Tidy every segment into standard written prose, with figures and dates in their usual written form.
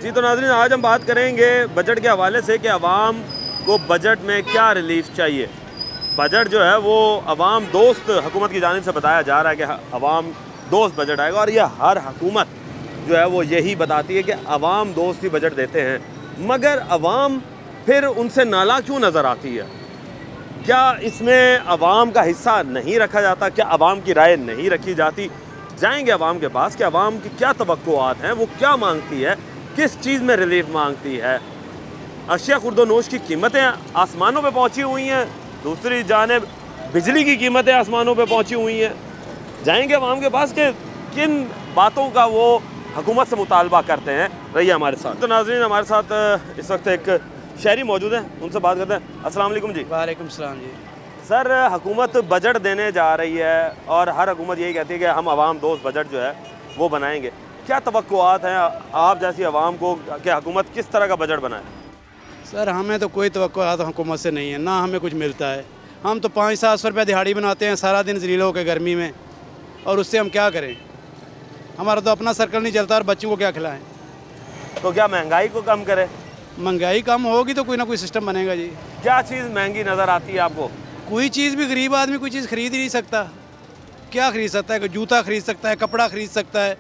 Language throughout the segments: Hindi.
जी तो नाज़रीन, आज हम बात करेंगे बजट के हवाले से कि अवाम को बजट में क्या रिलीफ चाहिए। बजट जो है वो अवाम दोस्त हुकूमत की जानिब से बताया जा रहा है कि अवाम दोस्त बजट आएगा, और यह हर हुकूमत जो है वो यही बताती है कि अवाम दोस्त ही बजट देते हैं, मगर अवाम फिर उनसे नाला क्यों नज़र आती है? क्या इसमें अवाम का हिस्सा नहीं रखा जाता? क्या अवाम की राय नहीं रखी जाती? जाएंगे अवाम के पास कि अवाम की क्या तवक्कुआत हैं, वो क्या मांगती है, किस चीज़ में रिलीफ मांगती है। अशिया खुर्दोनोश की कीमतें आसमानों पे पहुंची हुई हैं, दूसरी जानिब बिजली की कीमतें आसमानों पे पहुंची हुई हैं। जाएंगे अवाम के पास कि किन बातों का वो हुकूमत से मुतालबा करते हैं। रहिए हमारे साथ। तो नाज़रीन, हमारे साथ इस वक्त एक शहरी मौजूद हैं, उनसे बात करते हैं। अस्सलाम वालेकुम जी। वालेकुम सलाम जी। सर, हुकूमत बजट देने जा रही है और हर हुकूमत यही कहती है कि हम अवाम दोस्त बजट जो है वो बनाएंगे। क्या तवक्कुआत हैं आप जैसी अवाम को कि हुकूमत किस तरह का बजट बनाए? सर, हमें तो कोई तवक्कुआत हुकूमत से नहीं है, ना हमें कुछ मिलता है। हम तो 500-700 रुपये दिहाड़ी बनाते हैं सारा दिन ज़लील होकर गर्मी में, और उससे हम क्या करें? हमारा तो अपना सर्कल नहीं चलता और बच्चों को क्या खिलाएं। तो क्या महंगाई को कम करें? महंगाई कम होगी तो कोई ना कोई सिस्टम बनेगा जी। क्या चीज़ महंगी नज़र आती है आपको? कोई चीज़ भी, गरीब आदमी कोई चीज़ खरीद ही नहीं सकता। क्या खरीद सकता है? कोई जूता खरीद सकता है, कपड़ा खरीद सकता है,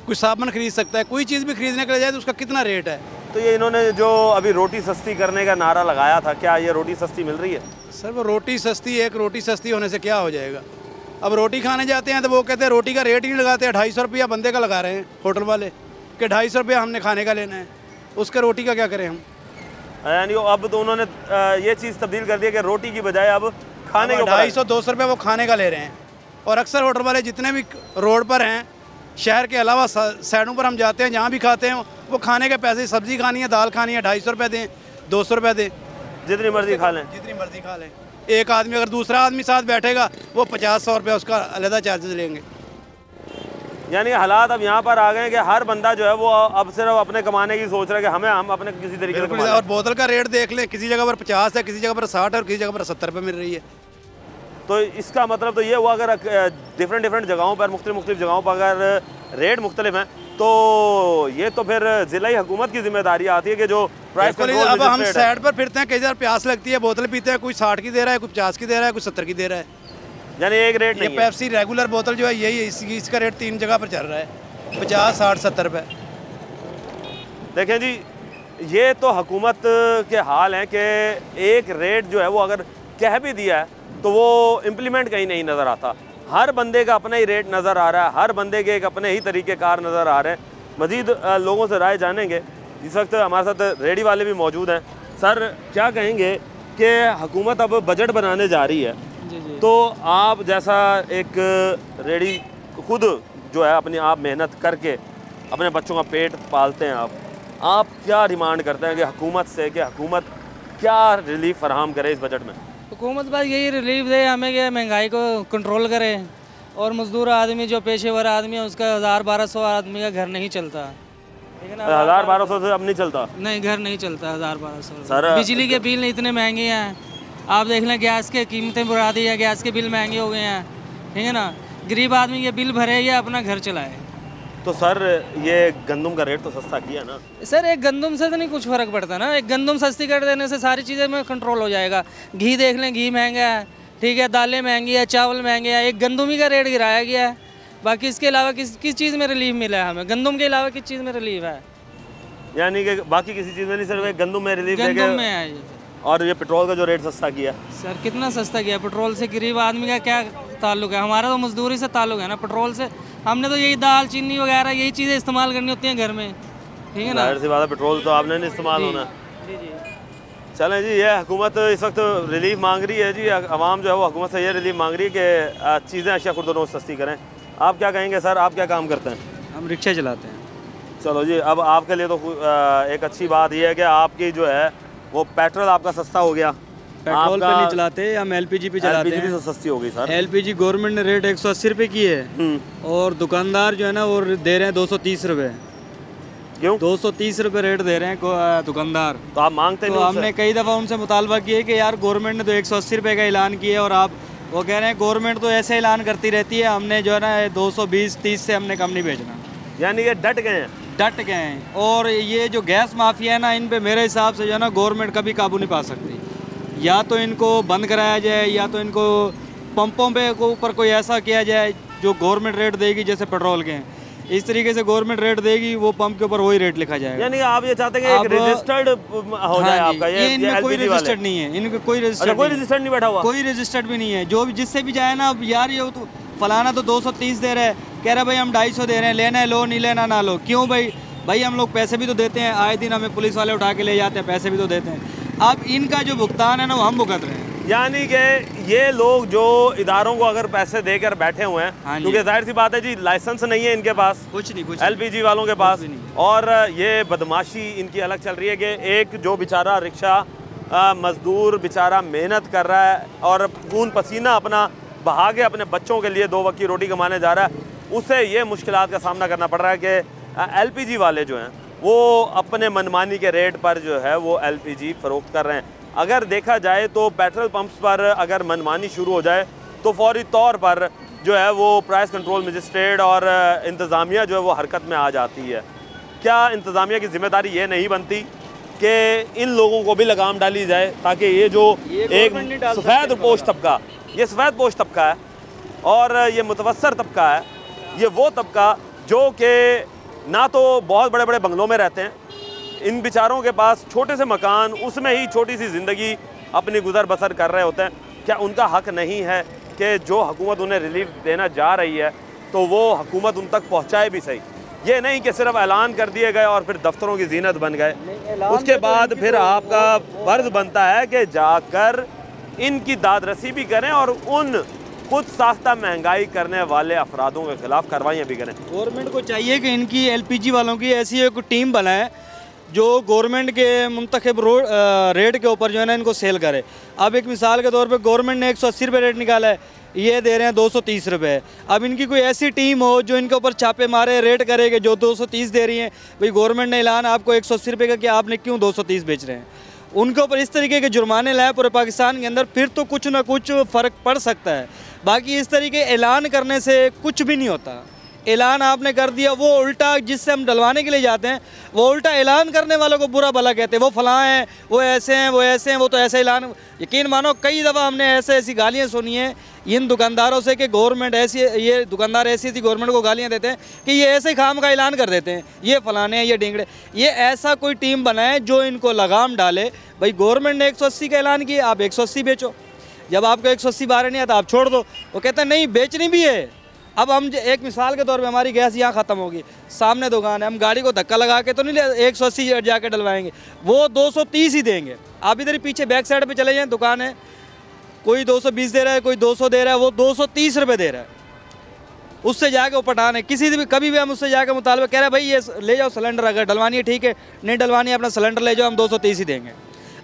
कोई साबुन खरीद सकता है। कोई चीज़ भी खरीदने के लिए जाए तो उसका कितना रेट है। तो ये इन्होंने जो अभी रोटी सस्ती करने का नारा लगाया था, क्या ये रोटी सस्ती मिल रही है? सर, वो रोटी सस्ती, एक रोटी सस्ती होने से क्या हो जाएगा? अब रोटी खाने जाते हैं तो वो कहते हैं रोटी का रेट ही नहीं लगाते हैं, 250 रुपया बंदे का लगा रहे हैं होटल वाले कि 250 रुपया हमने खाने का लेना है, उसका रोटी का क्या करें हम? यानी अब तो उन्होंने ये चीज़ तब्दील कर दी है कि रोटी की बजाय अब खाने का 250-200 रुपये वो खाने का ले रहे हैं। और अक्सर होटल वाले जितने भी रोड पर हैं, शहर के अलावा साइडों पर हम जाते हैं, जहाँ भी खाते हैं वो खाने के पैसे, सब्ज़ी खानी है, दाल खानी है, 250 रुपये दें, 200 रुपये दें, जितनी मर्जी खा लें, जितनी मर्जी खा लें। एक आदमी अगर दूसरा आदमी साथ बैठेगा वो 50-100 रुपये उसका अलग चार्जेस लेंगे। यानी हालात अब यहाँ पर आ गए कि हर बंदा जो है वो अब सिर्फ अपने कमाने की सोच रहा है कि हम अपने किसी तरीके से कमा लें। और बोतल का रेट देख लें, किसी जगह पर 50 है, किसी जगह पर 60 है और किसी जगह पर 70 रुपये मिल रही है। तो इसका मतलब तो ये हुआ अगर डिफरेंट जगहों पर मुख्तलिफ जगहों पर अगर रेट मुख्तलिफ हैं तो ये तो फिर ज़िला हुकूमत की जिम्मेदारी आती है कि जो प्राइस कंट्रोल। अब हम साइड पर फिरते हैं, कई बार प्यास लगती है, बोतल पीते हैं, कोई 60 की दे रहा है, कोई 50 की दे रहा है, कोई 70 की दे रहा है। यानी एक रेट नहीं है। पेप्सी रेगुलर बोतल जो है यही है, इसका रेट 3 जगह पर चल रहा है, 50, 60, 70 रुपये। देखें जी, ये तो हुकूमत के हाल हैं कि एक रेट जो है वो अगर कह भी दिया है तो वो इम्प्लीमेंट कहीं नहीं नज़र आता। हर बंदे का अपना ही रेट नज़र आ रहा है, हर बंदे के एक अपने ही तरीके कार नज़र आ रहे हैं। मज़ीद लोगों से राय जानेंगे। इस वक्त हमारे साथ रेडी वाले भी मौजूद हैं। सर, क्या कहेंगे कि हुकूमत अब बजट बनाने जा रही है, तो आप जैसा एक रेडी खुद जो है अपनी आप मेहनत करके अपने बच्चों का पेट पालते हैं, आप क्या डिमांड करते हैं कि हुकूमत से कि हुकूमत क्या रिलीफ फराहम करे इस बजट में? हुकूमत बस यही रिलीफ दे हमें कि महंगाई को कंट्रोल करे, और मजदूर आदमी जो पेशेवर आदमी है उसका 1000-1200 आदमी का घर नहीं चलता, ठीक है ना? 1000-1200 से अब नहीं चलता? नहीं, घर नहीं चलता 1000-1200। सर, बिजली के बिल इतने महंगे हैं, आप देख लें, गैस के कीमतें बढ़ा दी है, गैस के बिल महंगे हो गए हैं, ठीक है ना? गरीब आदमी ये बिल भरे या अपना घर चलाए। तो सर, ये गंदम का रेट तो सस्ता किया ना? सर, एक गंदम से तो नहीं कुछ फ़र्क पड़ता ना, एक गंदम सस्ती कर देने से सारी चीज़ें में कंट्रोल हो जाएगा। घी देख लें, घी महंगा है, ठीक है, दालें महंगी है, चावल महंगे हैं, एक गंदम ही का रेट गिराया गया है। बाकी इसके अलावा किस चीज़ में रिलीफ मिला है हमें? गंदम के अलावा किस चीज़ में रिलीफ है? यानी कि बाकी किसी चीज़ में नहीं, सिर्फ एक गंदम में रिलीफ गंदम में है ये। और ये पेट्रोल का जो रेट सस्ता किया? सर, कितना सस्ता किया? पेट्रोल से गरीब आदमी का क्या ताल्लुक है? हमारा तो मजदूरी से ताल्लुक है ना, पेट्रोल से हमने तो यही दाल चीनी वगैरह यही चीज़ें इस्तेमाल करनी होती हैं घर में, ठीक है ना? जाहिर सी बात है, पेट्रोल तो आपने नहीं इस्तेमाल होना। जी जी। चलें जी, ये हुकूमत इस वक्त रिलीफ मांग रही है जी, आवाम जो है वो हुकूमत से ये रिलीफ मांग रही है कि चीज़ें अशिया खुर्दोनोश सस्ती करें। आप क्या कहेंगे सर, आप क्या काम करते हैं? हम रिक्शा चलाते हैं। चलो जी, अब आपके लिए तो एक अच्छी बात यह है कि आपकी जो है वो पेट्रोल आपका सस्ता हो गया। पेट्रोल पे नहीं चलाते, हम एलपीजी पे चलाते हैं। एलपीजी तो सस्ती हो गई सर। एलपीजी गवर्नमेंट ने रेट 180 रुपये की है, और दुकानदार जो है ना वो दे रहे हैं 230 रुपये। क्यों? 230 रुपये रेट दे रहे हैं दुकानदार। तो आप मांगते नहीं? तो हमने कई दफ़ा उनसे मुतालबा किया कि यार गवर्नमेंट ने तो 180 रुपये का ऐलान किया है, और आप वो कह रहे हैं गवर्नमेंट तो ऐसे ऐलान करती रहती है, हमने जो है ना 220-30 से हमने कम नहीं बेचना। यानी ये डट गए हैं? डट गए हैं। और ये जो गैस माफिया है ना, इन पे मेरे हिसाब से जो है ना गवर्नमेंट कभी काबू नहीं पा सकती। या तो इनको बंद कराया जाए, या तो इनको पंपों पे ऊपर कोई ऐसा किया जाए जो गवर्नमेंट रेट देगी, जैसे पेट्रोल के हैं इस तरीके से गवर्नमेंट रेट देगी, वो पंप के ऊपर वही रेट लिखा जाएगा। यानी आप ये चाहते हैं कि एक रजिस्टर्ड हो जाए आपका? ये इनमें कोई रजिस्टर्ड नहीं है, इनका कोई रजिस्टर्ड नहीं बैठा हुआ, कोई रजिस्टर्ड भी नहीं है। जो भी जिससे भी जाए ना, अब यार ये तो फलाना तो 230 दे रहा है, कह रहा है भाई हम 250 दे रहे हैं, लेना है लो, नहीं लेना ना लो। क्यों भाई हम लोग पैसे भी तो देते हैं, आए दिन हमें पुलिस वाले उठा के ले जाते हैं, पैसे भी तो देते हैं। अब इनका जो भुगतान है ना वो हम भुगत रहे हैं। यानी कि ये लोग जो इदारों को अगर पैसे देकर बैठे हुए हैं, क्योंकि जाहिर सी बात है जी लाइसेंस नहीं है इनके पास, कुछ नहीं LPG वालों के पास, और ये बदमाशी इनकी अलग चल रही है कि एक जो बेचारा रिक्शा मजदूर बेचारा मेहनत कर रहा है और खून पसीना अपना बहा के अपने बच्चों के लिए 2 वक्त की रोटी कमाने जा रहा है, उसे ये मुश्किलात का सामना करना पड़ रहा है कि LPG वाले जो हैं वो अपने मनमानी के रेट पर जो है वो LPG फ़रोख्त कर रहे हैं। अगर देखा जाए तो पेट्रोल पंप्स पर अगर मनमानी शुरू हो जाए तो फौरी तौर पर जो है वो प्राइस कंट्रोल मजिस्ट्रेट और इंतज़ामिया जो है वो हरकत में आ जाती है। क्या इंतज़ामिया की ज़िम्मेदारी ये नहीं बनती कि इन लोगों को भी लगाम डाली जाए, ताकि ये जो एक सफ़ेद पोश तबका, ये सफ़ेद पोश तबका है और ये मुतवस्सर तबका है, ये वो तबका जो कि ना तो बहुत बड़े बड़े बंगलों में रहते हैं, इन बेचारों के पास छोटे से मकान, उसमें ही छोटी सी ज़िंदगी अपनी गुजर बसर कर रहे होते हैं। क्या उनका हक नहीं है कि जो हुकूमत उन्हें रिलीफ देना जा रही है तो वो हुकूमत उन तक पहुंचाए भी सही? ये नहीं कि सिर्फ ऐलान कर दिए गए और फिर दफ्तरों की जीनत बन गए, उसके बाद फिर आपका फ़र्ज़ बनता है कि जाकर इनकी दादरसी भी करें और उन खुद साख्ता महंगाई करने वाले अफरादों के खिलाफ कार्रवाइयाँ भी करें। गवर्नमेंट को चाहिए कि इनकी LPG वालों की ऐसी एक टीम बनाए जो गवर्नमेंट के मुंतखब रेट के ऊपर जो है ना इनको सेल करे। अब एक मिसाल के तौर पे गवर्नमेंट ने 180 रुपये रेट निकाला है, ये दे रहे हैं 230 रुपये। अब इनकी कोई ऐसी टीम हो जो इनके ऊपर छापे मारे, रेट करेगी, जो 230 दे रही हैं, भाई गवर्नमेंट ने ऐलान आपको 180 रुपये का, कि आपने क्यों 230 बेच रहे हैं, उनके ऊपर इस तरीके के जुर्माने लाए पूरे पाकिस्तान के अंदर, फिर तो कुछ ना कुछ फ़र्क पड़ सकता है। बाकी इस तरीके ऐलान करने से कुछ भी नहीं होता। ऐलान आपने कर दिया, वो उल्टा जिससे हम डलवाने के लिए जाते हैं वो उल्टा ऐलान करने वालों को बुरा भला कहते हैं, वो फलां हैं, वो ऐसे हैं, वो ऐसे हैं, वो तो ऐसे ऐलान। यकीन मानो कई दफ़ा हमने ऐसी गालियाँ सुनी हैं इन दुकानदारों से कि गवर्नमेंट ऐसी, ये दुकानदार ऐसी थी गवर्नमेंट को गालियाँ देते हैं कि ये ऐसे ही खाम का ऐलान कर देते हैं, ये फलाने हैं, ये ढींगड़े। ये ऐसा कोई टीम बनाए जो इनको लगाम डाले, भाई गवर्नमेंट ने 180 का ऐलान किया, आप 180 बेचो, जब आपको 180 बारह नहीं आता आप छोड़ दो। वो कहते हैं नहीं बेचनी भी है। अब हम एक मिसाल के तौर पे हमारी गैस यहाँ ख़त्म होगी, सामने दुकान है, हम गाड़ी को धक्का लगा के तो नहीं 180 जाके डलवाएंगे, वो 230 ही देंगे। आप इधर ही पीछे बैक साइड पे चले जाएं, दुकान है, कोई 220 दे रहा है, कोई 200 दे रहा है, वो 230 रुपये दे रहा है। उससे जाके वो पठान है, किसी भी कभी भी हम उससे जाके मुतालबा कह रहे हैं भाई ये ले जाओ सिलेंडर, अगर डलवानी है ठीक है, नहीं डलवानी है अपना सिलेंडर ले जाओ, हम 230 ही देंगे।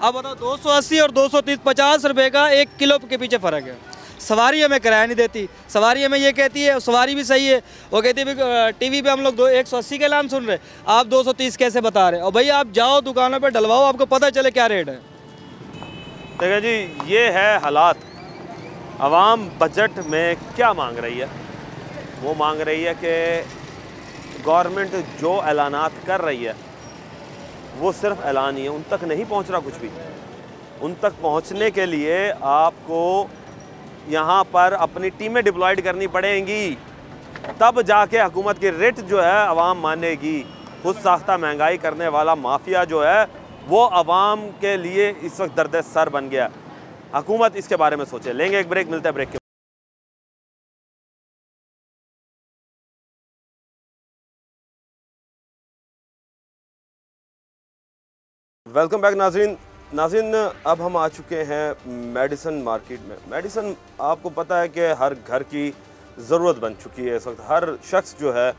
अब बताओ 280 और 230, 50 रुपये का 1 किलो के पीछे फ़र्क है। सवारी हमें किराया नहीं देती, सवारी हमें ये कहती है, सवारी भी सही है, वो कहती है टीवी पे हम लोग 180 का ऐलान सुन रहे, आप 230 कैसे बता रहे? और भाई आप जाओ दुकानों पे डलवाओ, आपको पता चले क्या रेट है। देखिए जी, ये है हालात। आवाम बजट में क्या मांग रही है? वो मांग रही है कि गवर्नमेंट जो ऐलानात कर रही है वो सिर्फ ऐलान ही है, उन तक नहीं पहुंच रहा कुछ भी। उन तक पहुंचने के लिए आपको यहाँ पर अपनी टीमें डिप्लॉयड करनी पड़ेंगी, तब जाके हुकूमत की रेट जो है आवाम मानेगी। खुद साख्ता महंगाई करने वाला माफिया जो है वो आवाम के लिए इस वक्त दर्द सर बन गया। हुकूमत इसके बारे में सोचे। लेंगे एक ब्रेक, मिलता है ब्रेक के। वेलकम बैक नाज़रीन, अब हम आ चुके हैं मेडिसन मार्केट में। मेडिसन आपको पता है कि हर घर की ज़रूरत बन चुकी है इस वक्त। हर शख्स जो है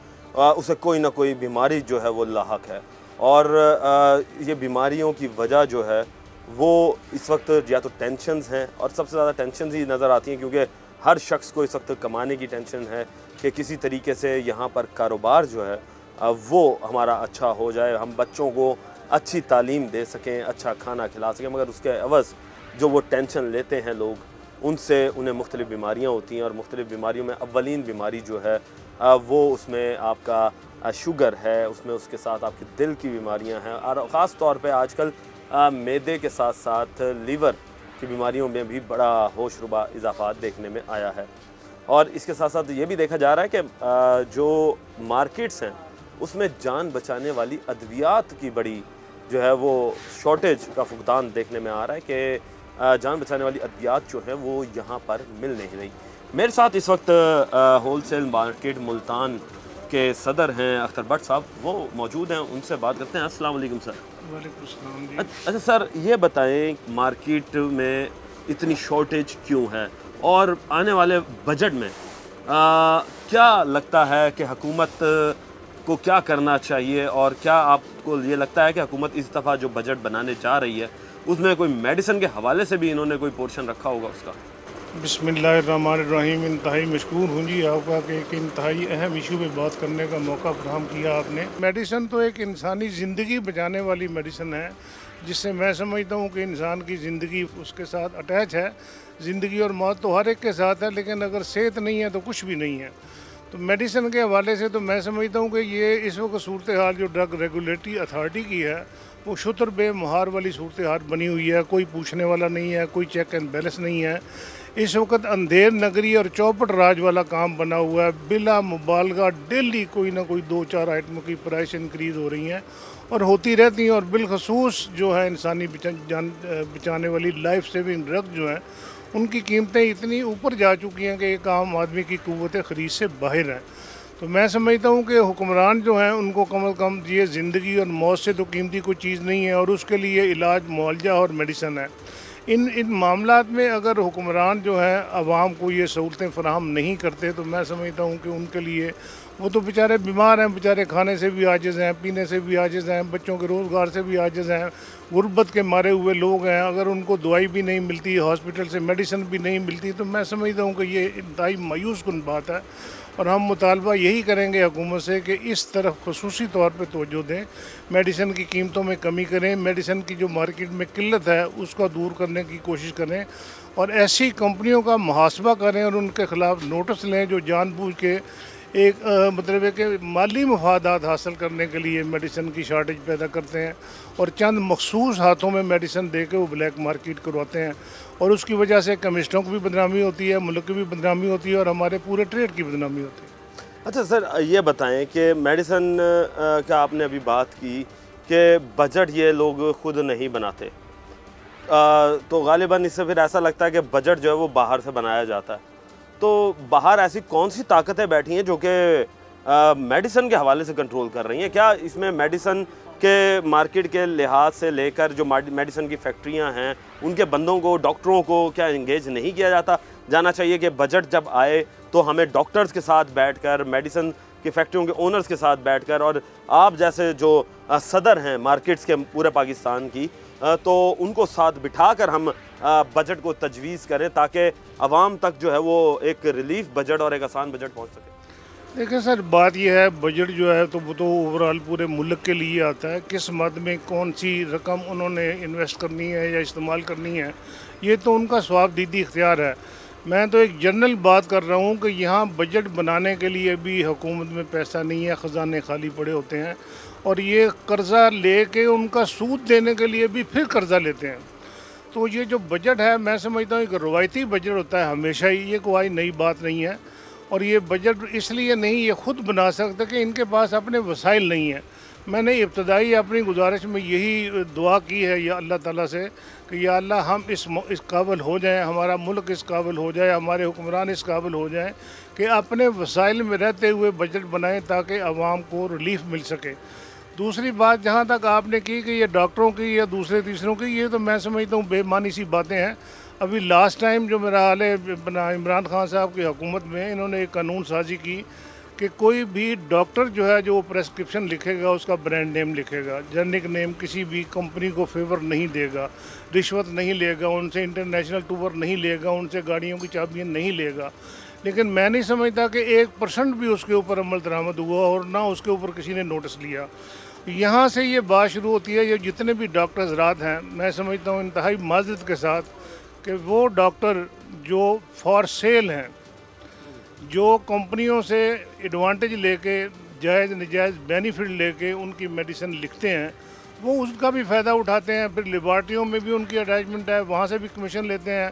उसे कोई ना कोई बीमारी जो है वो लाहक है, और ये बीमारियों की वजह जो है वो इस वक्त या तो टेंशन्स हैं, और सबसे ज़्यादा टेंशन्स ही नज़र आती हैं क्योंकि हर शख्स को इस वक्त कमाने की टेंशन है कि किसी तरीके से यहाँ पर कारोबार जो है वो हमारा अच्छा हो जाए, हम बच्चों को अच्छी तालीम दे सकें, अच्छा खाना खिला सकें। मगर उसके अवज़ जो वो टेंशन लेते हैं लोग, उनसे उन्हें मुख्तलिफ़ बीमारियाँ होती हैं और मुख्तलिफ़ बीमारियों में अव्वलीन बीमारी जो है वो उसमें आपका शुगर है, उसमें उसके साथ आपके दिल की बीमारियाँ हैं और ख़ास तौर पे आजकल मैदे के साथ साथ लीवर की बीमारियों में भी बड़ा होशरुबा इजाफा देखने में आया है। और इसके साथ साथ ये भी देखा जा रहा है कि जो मार्केट्स हैं उसमें जान बचाने वाली अद्वियात की बड़ी जो है वो शॉर्टेज का फुकदान देखने में आ रहा है कि जान बचाने वाली अद्वियात जो है वो यहाँ पर मिल नहीं रही। मेरे साथ इस वक्त होलसेल मार्केट मुल्तान के सदर हैं अख्तर भट्ट साहब, वो मौजूद हैं, उनसे बात करते हैं। अस्सलाम वालेकुम सर। वालेकुम सलाम जी। अच्छा सर, ये बताएं मार्केट में इतनी शॉर्टेज क्यों है और आने वाले बजट में क्या लगता है कि हुकूमत को क्या करना चाहिए और क्या आपको ये लगता है कि हुकूमत इस दफ़ा जो बजट बनाने जा रही है उसमें कोई मेडिसिन के हवाले से भी इन्होंने कोई पोर्शन रखा होगा उसका? बिस्मिल्लाहिर्रहमानिर्रहीम। इंतहाई मशकूर हूँ जी आपका कि एक इंतहाई अहम इशू पे बात करने का मौका फराहम किया आपने। मेडिसिन तो एक इंसानी ज़िंदगी बचाने वाली मेडिसिन है, जिससे मैं समझता हूँ कि इंसान की ज़िंदगी उसके साथ अटैच है। ज़िंदगी और मौत तो हर एक के साथ है, लेकिन अगर सेहत नहीं है तो कुछ भी नहीं है। तो मेडिसिन के हवाले से तो मैं समझता हूँ कि ये इस वक्त सूरत हाल जो ड्रग रेगुलेटरी अथॉरिटी की है वो शुतर बेमहार वाली सूरत हाल बनी हुई है। कोई पूछने वाला नहीं है, कोई चेक एंड बैलेंस नहीं है। इस वक्त अंधेर नगरी और चौपट राज वाला काम बना हुआ है। बिला मुबालगा डेली कोई ना कोई 2-4 आइटमों की प्राइस इंक्रीज़ हो रही हैं और होती रहती हैं। और बिलखसूस जो है इंसानी जान बचाने वाली लाइफ सेविंग ड्रग जो है उनकी कीमतें इतनी ऊपर जा चुकी हैं कि एक आम आदमी की क़ुव्वत ख़रीद से बाहर हैं। तो मैं समझता हूँ कि हुक्मरान जो हैं उनको कम अज़ कम ये ज़िंदगी और मौत से तो कीमती कोई चीज़ नहीं है, और उसके लिए इलाज, मुआवजा और मेडिसन है। इन मामलात में अगर हुक्मरान जो हैं आवाम को ये सहूलतें फ़राहम नहीं करते तो मैं समझता हूँ कि उनके लिए वो तो बेचारे बीमार हैं, बेचारे खाने से भी आजिज़ हैं, पीने से भी आजिज़ हैं, बच्चों के रोज़गार से भी आजिज़ हैं, गुर्बत के मारे हुए लोग हैं। अगर उनको दवाई भी नहीं मिलती, हॉस्पिटल से मेडिसिन भी नहीं मिलती, तो मैं समझता हूँ कि ये इंतहाई मायूस कुन बात है। और हम मुतालबा यही करेंगे हुकूमत से कि इस तरफ खसूसी तौर पर तवज्जो दें, मेडिसिन की कीमतों में कमी करें, मेडिसिन की जो मार्केट में किल्लत है उसका दूर करने की कोशिश करें, और ऐसी कंपनियों का मुहासबा करें और उनके ख़िलाफ़ नोटिस लें जो जानबूझ के एक मतलब है कि माली मफादात हासिल करने के लिए मेडिसिन की शार्टेज पैदा करते हैं और चंद मखसूस हाथों में मेडिसिन दे के वो ब्लैक मार्केट करवाते हैं, और उसकी वजह से केमिस्टों की भी बदनामी होती है, मुल्क की भी बदनामी होती है और हमारे पूरे ट्रेड की बदनामी होती है। अच्छा सर, ये बताएं कि मेडिसिन का आपने अभी बात की कि बजट ये लोग खुद नहीं बनाते, तो गालिबन इससे फिर ऐसा लगता है कि बजट जो है वो बाहर से बनाया जाता है। तो बाहर ऐसी कौन सी ताकतें बैठी हैं जो कि मेडिसिन के हवाले से कंट्रोल कर रही हैं? क्या इसमें मेडिसिन के मार्केट के लिहाज से लेकर जो मेडिसिन की फैक्ट्रियां हैं उनके बंदों को, डॉक्टरों को क्या इंगेज नहीं किया जाना चाहिए कि बजट जब आए तो हमें डॉक्टर्स के साथ बैठकर, मेडिसिन की फैक्ट्रियों के ओनर्स के साथ बैठकर, और आप जैसे जो सदर हैं मार्केट्स के पूरे पाकिस्तान की, तो उनको साथ बिठाकर हम बजट को तजवीज़ करें ताकि आवाम तक जो है वो एक रिलीफ बजट और एक आसान बजट पहुंच सके? देखिए सर, बात यह है बजट जो है तो वो तो ओवरऑल पूरे मुल्क के लिए आता है। किस मद में कौन सी रकम उन्होंने इन्वेस्ट करनी है या इस्तेमाल करनी है, ये तो उनका स्वाबदीदी इख्तियार है। मैं तो एक जनरल बात कर रहा हूँ कि यहाँ बजट बनाने के लिए भी हुकूमत में पैसा नहीं है, ख़जाने खाली पड़े होते हैं, और ये कर्ज़ा लेके उनका सूद देने के लिए भी फिर कर्ज़ा लेते हैं। तो ये जो बजट है, मैं समझता हूँ एक रवायती बजट होता है हमेशा ही, ये कोई नई बात नहीं है। और ये बजट इसलिए नहीं ये ख़ुद बना सकते कि इनके पास अपने वसाइल नहीं है। मैंने इब्तदाई अपनी गुजारिश में यही दुआ की है या अल्लाह ताला से कि या अल्लाह हम इस काबिल हो जाएं, हमारा मुल्क इस काबिल हो जाए, हमारे हुक्मरान इस काबिल हो जाएं कि अपने वसाइल में रहते हुए बजट बनाएं ताकि आवाम को रिलीफ मिल सके। दूसरी बात जहाँ तक आपने की कि ये डॉक्टरों की या दूसरे तीसरों की, ये तो मैं समझता हूँ बेमानी सी बातें हैं। अभी लास्ट टाइम जो मेरा हाल है इमरान खान साहब की हुकूमत में, इन्होंने एक कानून साजी की कि कोई भी डॉक्टर जो है जो प्रेस्क्रिप्शन लिखेगा उसका ब्रांड नेम लिखेगा, जेनेरिक नेम, किसी भी कंपनी को फेवर नहीं देगा, रिश्वत नहीं लेगा, उनसे इंटरनेशनल टूर नहीं लेगा, उनसे गाड़ियों की चाबियाँ नहीं लेगा। लेकिन मैं नहीं समझता कि 1% भी उसके ऊपर अमल दरामद हुआ और ना उसके ऊपर किसी ने नोटिस लिया। यहाँ से ये बात शुरू होती है, ये जितने भी डॉक्टर्स रात हैं, मैं समझता हूँ इंतहाई माजरत के साथ कि वो डॉक्टर जो फॉर सेल हैं, जो कंपनियों से एडवांटेज लेके जायज़ नजायज़ बेनिफिट लेके उनकी मेडिसिन लिखते हैं, वो उसका भी फ़ायदा उठाते हैं। फिर लेबॉर्ट्रियों में भी उनकी अटैचमेंट है, वहाँ से भी कमीशन लेते हैं।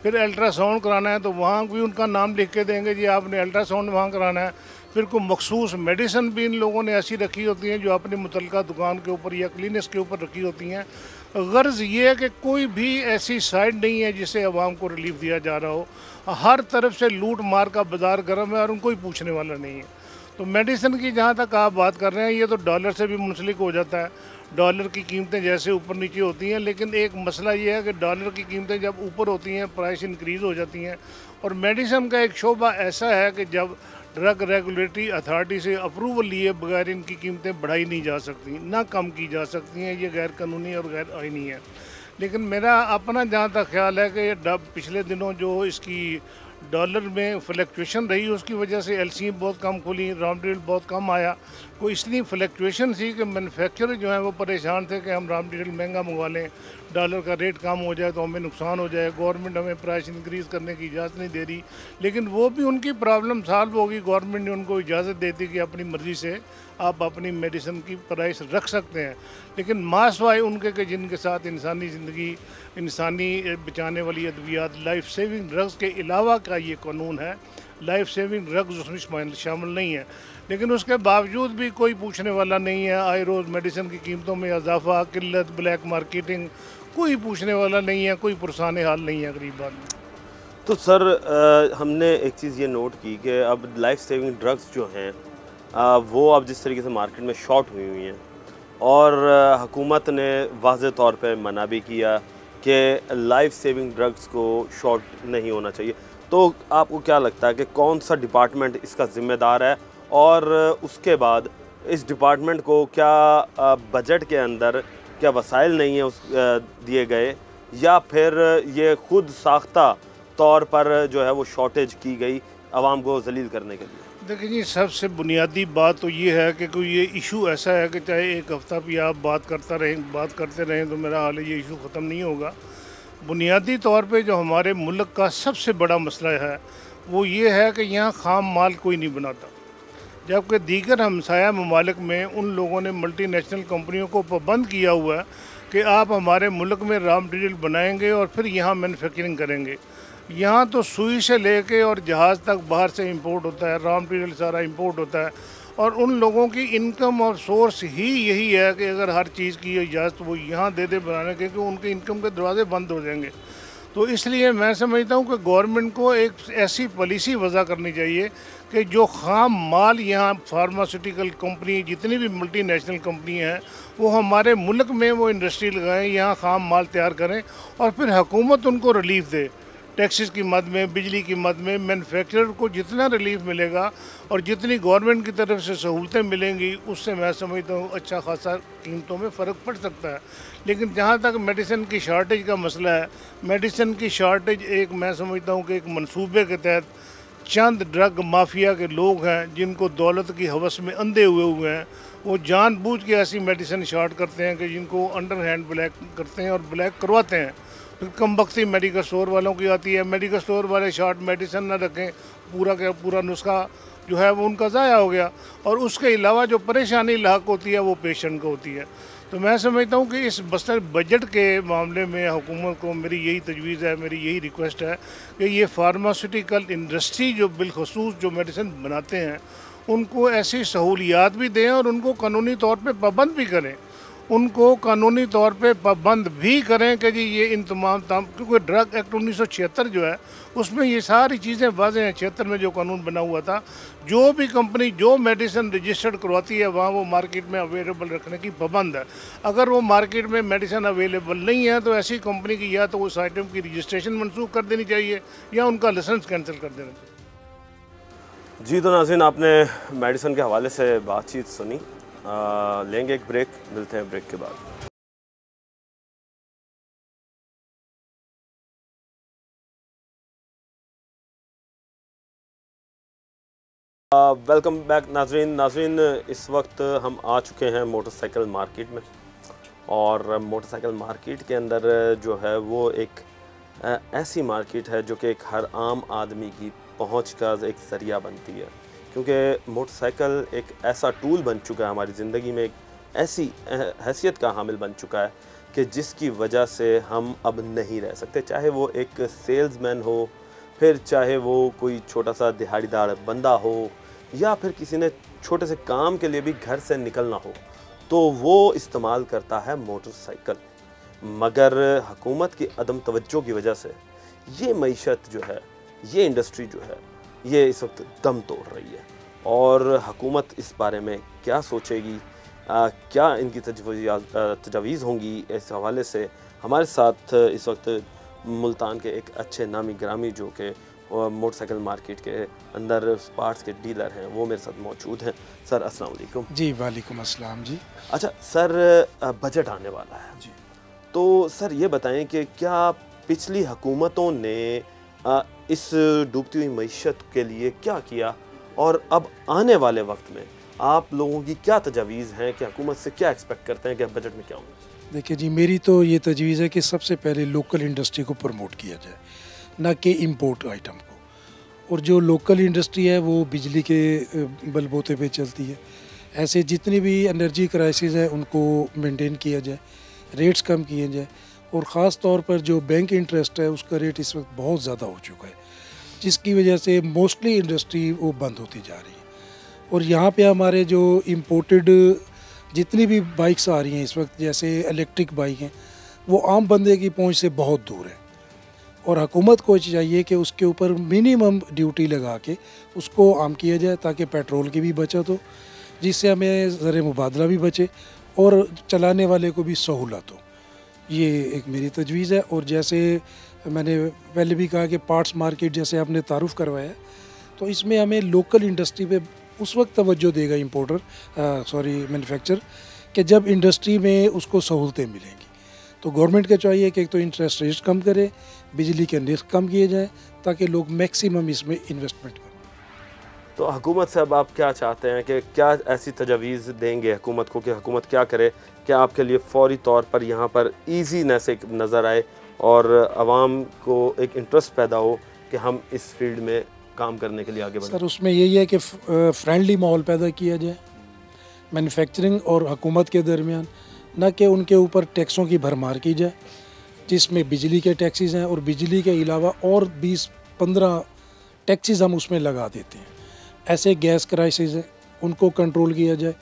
फिर अल्ट्रासाउंड कराना है तो वहाँ भी उनका नाम लिख के देंगे, जी आपने अल्ट्रासाउंड वहाँ कराना है। फिर कोई मखसूस मेडिसिन भी इन लोगों ने ऐसी रखी होती हैं जो अपनी मुतल्लिका दुकान के ऊपर या क्लिनिक्स के ऊपर रखी होती हैं। गर्ज़ ये है कि कोई भी ऐसी साइड नहीं है जिससे आवाम को रिलीफ दिया जा रहा हो। हर तरफ से लूट मार का बाज़ार गर्म है और उनको ही पूछने वाला नहीं है। तो मेडिसिन की जहाँ तक आप बात कर रहे हैं, ये तो डॉलर से भी मुंसलिक हो जाता है। डॉलर की कीमतें जैसे ऊपर नीचे होती हैं, लेकिन एक मसला ये है कि डॉलर की कीमतें जब ऊपर होती हैं प्राइस इंक्रीज़ हो जाती हैं। और मेडिसिन का एक शोबा ऐसा है कि जब ड्रग रेगुलेटरी अथॉरिटी से अप्रूवल लिए बगैर इनकी कीमतें बढ़ाई नहीं जा सकती, ना कम की जा सकती हैं। ये गैर कानूनी और गैर आईनी है। लेकिन मेरा अपना जहाँ तक ख्याल है कि पिछले दिनों जो इसकी डॉलर में फ्लक्चुएशन रही, उसकी वजह से एलसी बहुत कम खुली, रॉ मटेरियल बहुत कम आया। कोई इसलिए फ्लक्चुएशन थी कि मैन्युफैक्चरर जो है वो परेशान थे कि हम रॉ मटेरियल महंगा मंगवा लें, डॉलर का रेट कम हो जाए तो हमें नुकसान हो जाए, गवर्नमेंट हमें प्राइस इंक्रीज़ करने की इजाज़त नहीं दे रही। लेकिन वो भी उनकी प्रॉब्लम सॉल्व होगी, गवर्नमेंट ने उनको इजाज़त देती कि अपनी मर्ज़ी से आप अपनी मेडिसिन की प्राइस रख सकते हैं। लेकिन मास वाई उनके के जिनके साथ इंसानी ज़िंदगी, इंसानी बचाने वाली अद्वियात, लाइफ सेविंग ड्रग्स के अलावा का ये कानून है। लाइफ सेविंग ड्रग्स उसमें शामिल नहीं है, लेकिन उसके बावजूद भी कोई पूछने वाला नहीं है। आए रोज़ मेडिसिन की कीमतों में इजाफा, किल्लत, ब्लैक मार्केटिंग, कोई पूछने वाला नहीं है, कोई पुरसान हाल नहीं है गरीब आदमी। तो सर हमने एक चीज़ ये नोट की कि अब लाइफ सेविंग ड्रग्स जो हैं वो अब जिस तरीके से मार्केट में शॉर्ट हुई हैं और हुकूमत ने वाज़े तौर पे मना भी किया कि लाइफ सेविंग ड्रग्स को शॉर्ट नहीं होना चाहिए, तो आपको क्या लगता है कि कौन सा डिपार्टमेंट इसका ज़िम्मेदार है? और उसके बाद इस डिपार्टमेंट को क्या बजट के अंदर क्या वसाइल नहीं है दिए गए, या फिर ये खुद साख्ता तौर पर जो है वो शॉर्टेज की गई आवाम को जलील करने के लिए? देखिए जी, सबसे बुनियादी बात तो ये है कि कोई ये इशू ऐसा है कि चाहे एक हफ़्ता भी आप बात करते रहें तो मेरा हाल ये इशू ख़त्म नहीं होगा। बुनियादी तौर पे जो हमारे मुल्क का सबसे बड़ा मसला है वो ये है कि यहाँ खाम माल कोई नहीं बनाता, जबकि दीगर हमसाया ममालिक में उन लोगों ने मल्टीनेशनल कंपनियों को पाबंद किया हुआ है कि आप हमारे मुल्क में रॉ मटेरियल बनाएंगे और फिर यहाँ मैन्युफैक्चरिंग करेंगे। यहाँ तो सुई से लेके और जहाज़ तक बाहर से इंपोर्ट होता है, रॉ मटेरियल सारा इंपोर्ट होता है। और उन लोगों की इनकम और सोर्स ही यही है कि अगर हर चीज़ की इजाज़त वो यहाँ दे दे बनाने के, क्योंकि उनके इनकम के दरवाजे बंद हो जाएंगे। तो इसलिए मैं समझता हूँ कि गवर्नमेंट को एक ऐसी पॉलिसी वज़ा करनी चाहिए कि जो ख़ाम माल यहाँ फार्मास्यूटिकल कंपनी, जितनी भी मल्टीनेशनल कंपनी हैं, वो हमारे मुल्क में वो इंडस्ट्री लगाएं, यहाँ ख़ाम माल तैयार करें और फिर हुकूमत उनको रिलीफ दे। टैक्सेस की मद में, बिजली की मद में मैन्युफैक्चरर को जितना रिलीफ मिलेगा और जितनी गवर्नमेंट की तरफ से सहूलतें मिलेंगी, उससे मैं समझता हूँ अच्छा खासा कीमतों में फ़र्क पड़ सकता है। लेकिन जहाँ तक मेडिसिन की शार्टेज का मसला है, मेडिसिन की शार्टेज एक मैं समझता हूँ कि एक मंसूबे के तहत चंद ड्रग माफिया के लोग हैं जिनको दौलत की हवस में अंधे हुए हैं, वो जानबूझ के ऐसी मेडिसिन शार्ट करते हैं कि जिनको अंडर हैंड ब्लैक करते हैं और ब्लैक करवाते हैं। फिर कम बख्ती मेडिकल स्टोर वालों की आती है, मेडिकल स्टोर वाले शॉर्ट मेडिसिन ना रखें, पूरा का पूरा नुस्खा जो है वो उनका ज़ाया हो गया। और उसके अलावा जो परेशानी लाक होती है वो पेशेंट को होती है। तो मैं समझता हूँ कि इस बजट के मामले में हुकूमत को मेरी यही तजवीज़ है, मेरी यही रिक्वेस्ट है कि ये फार्मास्यूटिकल इंडस्ट्री जो बिलखसूस जो मेडिसिन बनाते हैं उनको ऐसी सहूलियात भी दें और उनको कानूनी तौर पे पाबंद भी करें, उनको कानूनी तौर पे पाबंद भी करें कि जी ये इन तमाम क्योंकि ड्रग एक्ट 1976 जो है उसमें ये सारी चीज़ें वाज़ेह हैं। 76 में जो कानून बना हुआ था, जो भी कंपनी जो मेडिसिन रजिस्टर्ड करवाती है वहाँ वो मार्केट में अवेलेबल रखने की पाबंद है। अगर वो मार्केट में मेडिसिन अवेलेबल नहीं है तो ऐसी कंपनी की या तो उस आइटम की रजिस्ट्रेशन मनसूख कर देनी चाहिए या उनका लाइसेंस कैंसिल कर देना चाहिए। जी, तो नाज़रीन, आपने मेडिसिन के हवाले से बातचीत सुनी। लेंगे एक ब्रेक, मिलते हैं ब्रेक के बाद। वेलकम बैक नाज़रीन, इस वक्त हम आ चुके हैं मोटरसाइकिल मार्केट में, और मोटरसाइकिल मार्केट के अंदर जो है वो एक ऐसी मार्केट है जो कि एक हर आम आदमी की पहुंच का एक ज़रिया बनती है, क्योंकि मोटरसाइकिल एक ऐसा टूल बन चुका है हमारी ज़िंदगी में, एक ऐसी हैसियत का हामिल बन चुका है कि जिसकी वजह से हम अब नहीं रह सकते। चाहे वो एक सेल्समैन हो, फिर चाहे वो कोई छोटा सा दिहाड़ीदार बंदा हो, या फिर किसी ने छोटे से काम के लिए भी घर से निकलना हो, तो वो इस्तेमाल करता है मोटरसाइकिल। मगर हुकूमत की अदम तवज्जो की वजह से ये मईशत जो है, ये इंडस्ट्री जो है, ये इस वक्त दम तोड़ रही है। और हुकूमत इस बारे में क्या सोचेगी, क्या इनकी तजवीज़ होंगी, इस हवाले से हमारे साथ इस वक्त मुल्तान के एक अच्छे नामी ग्रामी जो कि मोटरसाइकिल मार्केट के अंदर पार्ट्स के डीलर हैं, वो मेरे साथ मौजूद हैं। सर अस्सलाम वालेकुम। जी वालेकुम अस्सलाम जी। अच्छा सर, बजट आने वाला है जी, तो सर ये बताएं कि क्या पिछली हुकूमतों ने इस डूबती हुई मईशत के लिए क्या किया, और अब आने वाले वक्त में आप लोगों की क्या तजवीज़ हैं कि हुकूमत से क्या एक्सपेक्ट करते हैं कि बजट में क्या होगा? देखिए जी, मेरी तो ये तजवीज़ है कि सबसे पहले लोकल इंडस्ट्री को प्रमोट किया जाए, ना कि इंपोर्ट आइटम को। और जो लोकल इंडस्ट्री है वो बिजली के बलबूते पे चलती है। ऐसे जितनी भी एनर्जी क्राइसिस है उनको मेंटेन किया जाए, रेट्स कम किए जाए। और ख़ास तौर पर जो बैंक इंटरेस्ट है उसका रेट इस वक्त बहुत ज़्यादा हो चुका है, जिसकी वजह से मोस्टली इंडस्ट्री वो बंद होती जा रही है। और यहाँ पे हमारे जो इम्पोर्टेड जितनी भी बाइक्स आ रही हैं इस वक्त, जैसे इलेक्ट्रिक बाइक हैं, वो आम बंदे की पहुँच से बहुत दूर है। और हुकूमत को चाहिए कि उसके ऊपर मिनिमम ड्यूटी लगा के उसको आम किया जाए, ताकि पेट्रोल की भी बचत हो, जिससे हमें ज़र मुबादला भी बचे और चलाने वाले को भी सहूलत हो। ये एक मेरी तजवीज़ है। और जैसे मैंने पहले भी कहा कि पार्ट्स मार्केट जैसे आपने तारुफ़ करवाया, तो इसमें हमें लोकल इंडस्ट्री पे उस वक्त तवज्जो देगा मैन्युफैक्चर कि जब इंडस्ट्री में उसको सहूलतें मिलेंगी। तो गवर्नमेंट का चाहिए कि एक तो इंटरेस्ट रेट कम करे, बिजली के निर्ख कम किए जाएँ, ताकि लोग मैक्सिमम इसमें इन्वेस्टमेंट करें। तो हुकूमत से अब आप क्या चाहते हैं कि क्या ऐसी तजवीज़ देंगे हुकूमत को कि हुकूमत क्या करे कि आपके लिए फ़ौरी तौर पर यहाँ पर ईजीनेस एक नज़र आए और आवाम को एक इंटरेस्ट पैदा हो कि हम इस फील्ड में काम करने के लिए आगे बढ़ें? सर उसमें यही है कि फ्रेंडली माहौल पैदा किया जाए मैन्युफैक्चरिंग और हुकूमत के दरमियान, न कि उनके ऊपर टैक्सों की भरमार की जाए, जिसमें बिजली के टैक्सेस हैं और बिजली के अलावा और 20-15 टैक्सेस हम उसमें लगा देते हैं। ऐसे गैस क्राइसिस है, उनको कंट्रोल किया जाए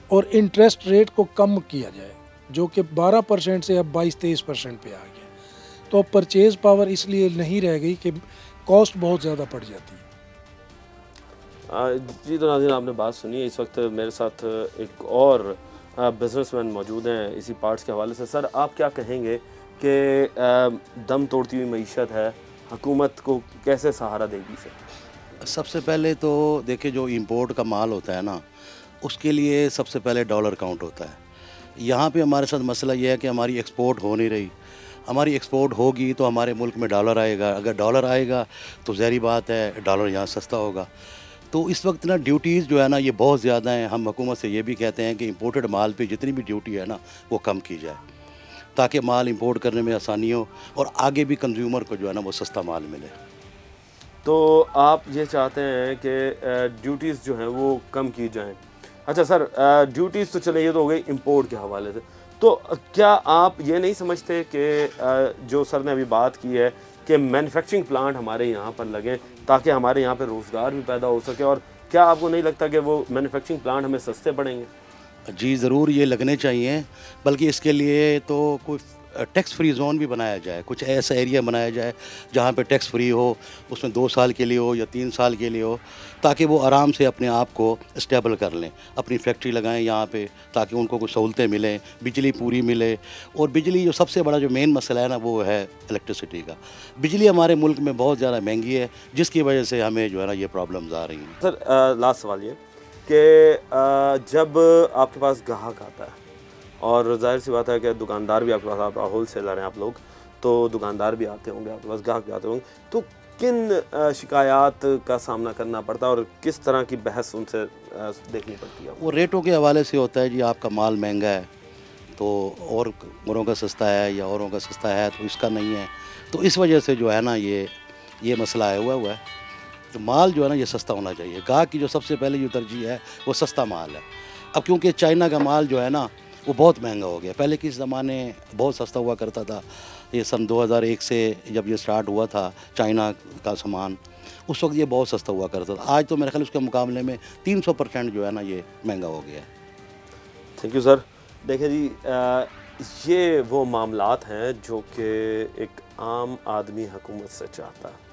और इंटरेस्ट रेट को कम किया जाए, जो कि 12% से अब 22-23% पे आ गया। तो अब परचेज़ पावर इसलिए नहीं रह गई कि कॉस्ट बहुत ज़्यादा पड़ जाती है। जी तो नाज़रीन, आपने बात सुनी है। इस वक्त मेरे साथ एक और बिजनेसमैन मौजूद हैं इसी पार्ट्स के हवाले से। सर आप क्या कहेंगे कि दम तोड़ती हुई मईशत है, हुकूमत को कैसे सहारा देगी सर? सबसे पहले तो देखिए, जो इंपोर्ट का माल होता है ना, उसके लिए सबसे पहले डॉलर काउंट होता है। यहाँ पे हमारे साथ मसला ये है कि हमारी एक्सपोर्ट हो नहीं रही। हमारी एक्सपोर्ट होगी तो हमारे मुल्क में डॉलर आएगा, अगर डॉलर आएगा तो ज़ाहिर बात है डॉलर यहाँ सस्ता होगा। तो इस वक्त ना ड्यूटीज़ जो है ना ये बहुत ज़्यादा हैं। हम हुकूमत से ये भी कहते हैं कि इंपोर्टेड माल पे जितनी भी ड्यूटी है ना वो कम की जाए, ताकि माल इंपोर्ट करने में आसानी हो और आगे भी कंज्यूमर को जो है ना वो सस्ता माल मिले। तो आप ये चाहते हैं कि ड्यूटीज़ जो हैं वो कम की जाएं। अच्छा सर, ड्यूटीज़ तो चले, ये तो हो गई इंपोर्ट के हवाले से। तो क्या आप ये नहीं समझते कि जो सर ने अभी बात की है कि मैन्युफैक्चरिंग प्लांट हमारे यहाँ पर लगें ताकि हमारे यहाँ पर रोज़गार भी पैदा हो सके, और क्या आपको नहीं लगता कि वो मैन्युफैक्चरिंग प्लांट हमें सस्ते पड़ेंगे? जी ज़रूर ये लगने चाहिए, बल्कि इसके लिए तो कोई टैक्स फ्री जोन भी बनाया जाए, कुछ ऐसा एरिया बनाया जाए जहाँ पे टैक्स फ्री हो, उसमें 2 साल के लिए हो या 3 साल के लिए हो, ताकि वो आराम से अपने आप को स्टेबल कर लें, अपनी फैक्ट्री लगाएं यहाँ पे, ताकि उनको कुछ सहूलतें मिलें, बिजली पूरी मिले। और बिजली जो सबसे बड़ा जो मेन मसला है ना वो है इलेक्ट्रिसिटी का। बिजली हमारे मुल्क में बहुत ज़्यादा महंगी है, जिसकी वजह से हमें जो है ना ये प्रॉब्लम्स आ रही हैं। सर लास्ट सवाल ये कि जब आपके पास ग्राहक आता है, और जाहिर सी बात है कि दुकानदार भी आपके पास, आप होल सेलर हैं आप लोग, तो दुकानदार भी आते होंगे आपके पास, ग्राहक भी आते होंगे, तो किन शिकायत का सामना करना पड़ता है और किस तरह की बहस उनसे देखनी पड़ती है? वो रेटों के हवाले से होता है जी, आपका माल महंगा है तो औरों का सस्ता है, या औरों का सस्ता है तो इसका नहीं है। तो इस वजह से जो है ना ये मसला आया हुआ है। तो माल जो है ना ये सस्ता होना चाहिए। गाहक की जो सबसे पहले जो तरजीह है वो सस्ता माल है। अब क्योंकि चाइना का माल जो है ना वो बहुत महंगा हो गया। पहले किस ज़माने बहुत सस्ता हुआ करता था। ये सन 2001 से जब ये स्टार्ट हुआ था चाइना का सामान, उस वक्त ये बहुत सस्ता हुआ करता था। आज तो मेरे ख्याल उसके मुकाबले में 300% जो है ना ये महंगा हो गया है। Thank you sir. देखिए जी, ये वो मामलात हैं जो कि एक आम आदमी हुकूमत से चाहता है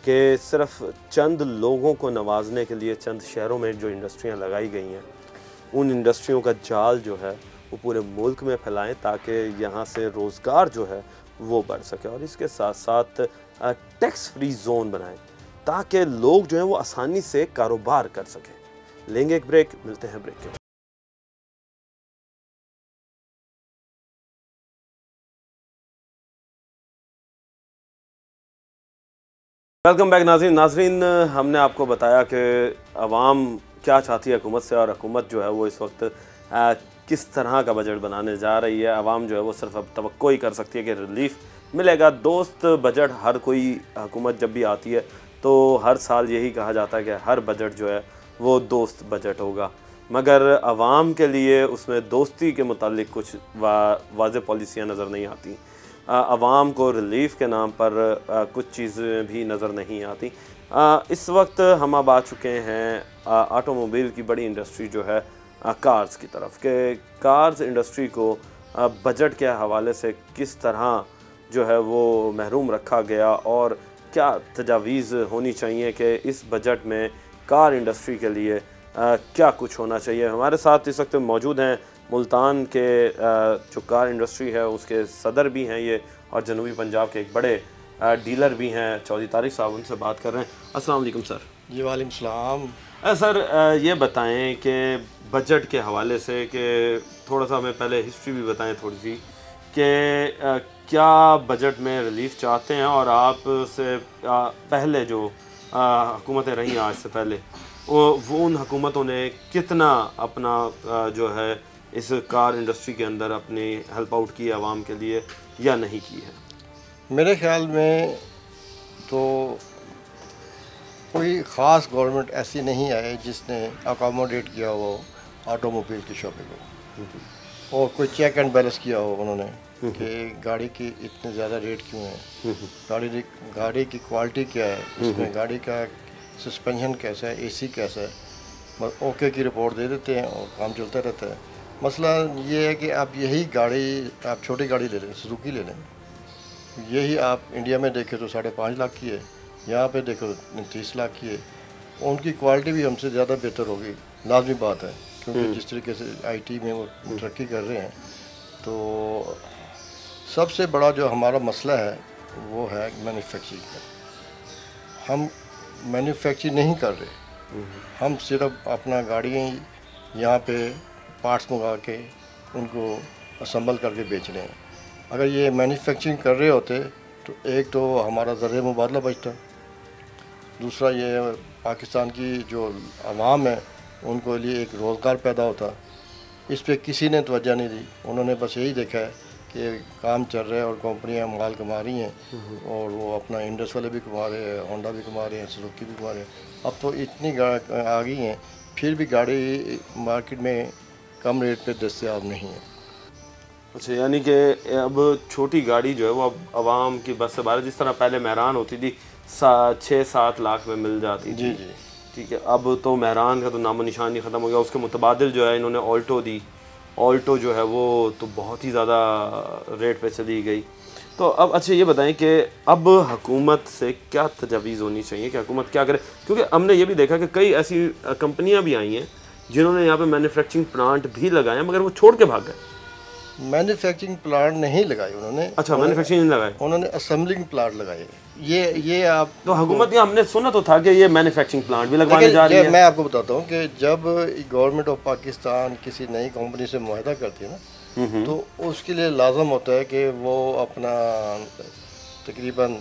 कि सिर्फ चंद लोगों को नवाजने के लिए चंद शहरों में जो इंडस्ट्रियां लगाई गई हैं, उन इंडस्ट्रियों का जाल जो है वो पूरे मुल्क में फैलाएं ताकि यहाँ से रोज़गार जो है वो बढ़ सके, और इसके साथ साथ टैक्स फ्री जोन बनाएं ताकि लोग जो हैं वो आसानी से कारोबार कर सकें। लेंगे एक ब्रेक, मिलते हैं ब्रेक के बाद। वेलकम बैक नाज़रीन, हमने आपको बताया कि अवाम क्या चाहती है हुकूमत से, और हुकूमत जो है वो इस वक्त किस तरह का बजट बनाने जा रही है। अवाम जो है वो सिर्फ अब तवक्को ही कर सकती है कि रिलीफ मिलेगा। दोस्त बजट हर कोई हुकूमत जब भी आती है तो हर साल यही कहा जाता है कि हर बजट जो है वो दोस्त बजट होगा, मगर अवाम के लिए उसमें दोस्ती के मुतालिक कुछ वाज़ेह पॉलिसियाँ नज़र नहीं आती। अवाम को रिलीफ के नाम पर कुछ चीज़ें भी नज़र नहीं आती। इस वक्त हम अब आ चुके हैं ऑटोमोबाइल की बड़ी इंडस्ट्री जो है कार्स की तरफ, के कार्स इंडस्ट्री को बजट के हवाले से किस तरह जो है वो महरूम रखा गया और क्या तजावीज़ होनी चाहिए कि इस बजट में कार इंडस्ट्री के लिए क्या कुछ होना चाहिए। हमारे साथ इस वक्त मौजूद हैं मुल्तान के जो कार इंडस्ट्री है उसके सदर भी हैं ये, और जनूबी पंजाब के एक बड़े डीलर भी हैं चौधरी तारिक साहब, उनसे बात कर रहे हैं। अस्सलाम वालेकुम सर। जी वालेकुम सलाम। सर ये बताएं कि बजट के हवाले से कि थोड़ा सा हमें पहले हिस्ट्री भी बताएं थोड़ी सी कि क्या बजट में रिलीफ चाहते हैं, और आप से पहले जो हुकूमतें रही आज से पहले वो उन हुकूमतों ने कितना अपना जो है इस कार इंडस्ट्री के अंदर अपनी हेल्प आउट की है आवाम के लिए या नहीं की है। मेरे ख्याल में तो कोई ख़ास गवर्नमेंट ऐसी नहीं आई जिसने अकोमोडेट किया हो ऑटोमोबाइल की शॉपिंग को, और कोई चेक एंड बैलेंस किया हो उन्होंने कि गाड़ी की इतने ज़्यादा रेट क्यों है, गाड़ी की क्वालिटी क्या है, इसमें गाड़ी का सस्पेंशन कैसा है, एसी कैसा है, बस ओके की रिपोर्ट दे देते हैं और काम चलता रहता है। मसला ये है कि आप यही गाड़ी, आप छोटी गाड़ी ले लें, सुजुकी ले लें, यही आप इंडिया में देखें तो 5.5 लाख की है, यहाँ पे देखो 30 लाख की है। उनकी क्वालिटी भी हमसे ज़्यादा बेहतर होगी, लाजमी बात है, क्योंकि जिस तरीके से आईटी में वो तरक्की कर रहे हैं। तो सबसे बड़ा जो हमारा मसला है वो है मैन्युफैक्चरिंग का। हम मैन्युफैक्चरिंग नहीं कर रहे, हम सिर्फ अपना गाड़ियाँ यहाँ पे पार्ट्स मंगा के उनको असम्बल करके बेच रहे हैं। अगर ये मैन्युफैक्चरिंग कर रहे होते तो एक तो हमारा ज़रिया मुबादला बचता, दूसरा ये पाकिस्तान की जो आवाम है उनको लिए एक रोज़गार पैदा होता। इस पे किसी ने तवज्जो नहीं दी, उन्होंने बस यही देखा है कि काम चल रहा है और कंपनियां माल कमा रही हैं, और वो अपना इंडस वाले भी कमा रहे हैं, होंडा भी कमा रहे हैं, सुजुकी भी कमा रहे हैं। अब तो इतनी आ गई हैं, फिर भी गाड़ी मार्केट में कम रेट पे दस्तयाब नहीं है। अच्छा, यानी कि अब छोटी गाड़ी जो है वो अब आवाम की बस से बाहर, जिस तरह पहले मेहरान होती थी 6-7 लाख में मिल जाती थी। जी जी ठीक है, अब तो मेहरान का तो नामो निशान ही ख़त्म हो गया। उसके मुतबादिल जो है इन्होंने ऑल्टो दी, ऑल्टो जो है वो तो बहुत ही ज़्यादा रेट पे चली गई। तो अब अच्छा ये बताएं कि अब हुकूमत से क्या तजावीज़ होनी चाहिए कि हुकूमत क्या करे, क्योंकि हमने ये भी देखा कि कई ऐसी कंपनियां भी आई हैं जिन्होंने यहाँ पे मैन्युफैक्चरिंग प्लांट भी लगाए मगर वो छोड़ के भाग गए। मैन्युफैक्चरिंग प्लांट नहीं लगाए उन्होंने। अच्छा, मैन्युफैक्चरिंग नहीं लगाए, उन्होंने असेंबलिंग प्लांट लगाए। ये आप तो हुकूमत ने, हमने सुना तो था कि ये मैन्युफैक्चरिंग प्लांट भी लगवाने जा रही है। मैं आपको बताता हूँ कि जब गवर्नमेंट ऑफ पाकिस्तान किसी नई कंपनी से मुआहदा करती है ना, तो उसके लिए लाजम होता है कि वो अपना तकरीबन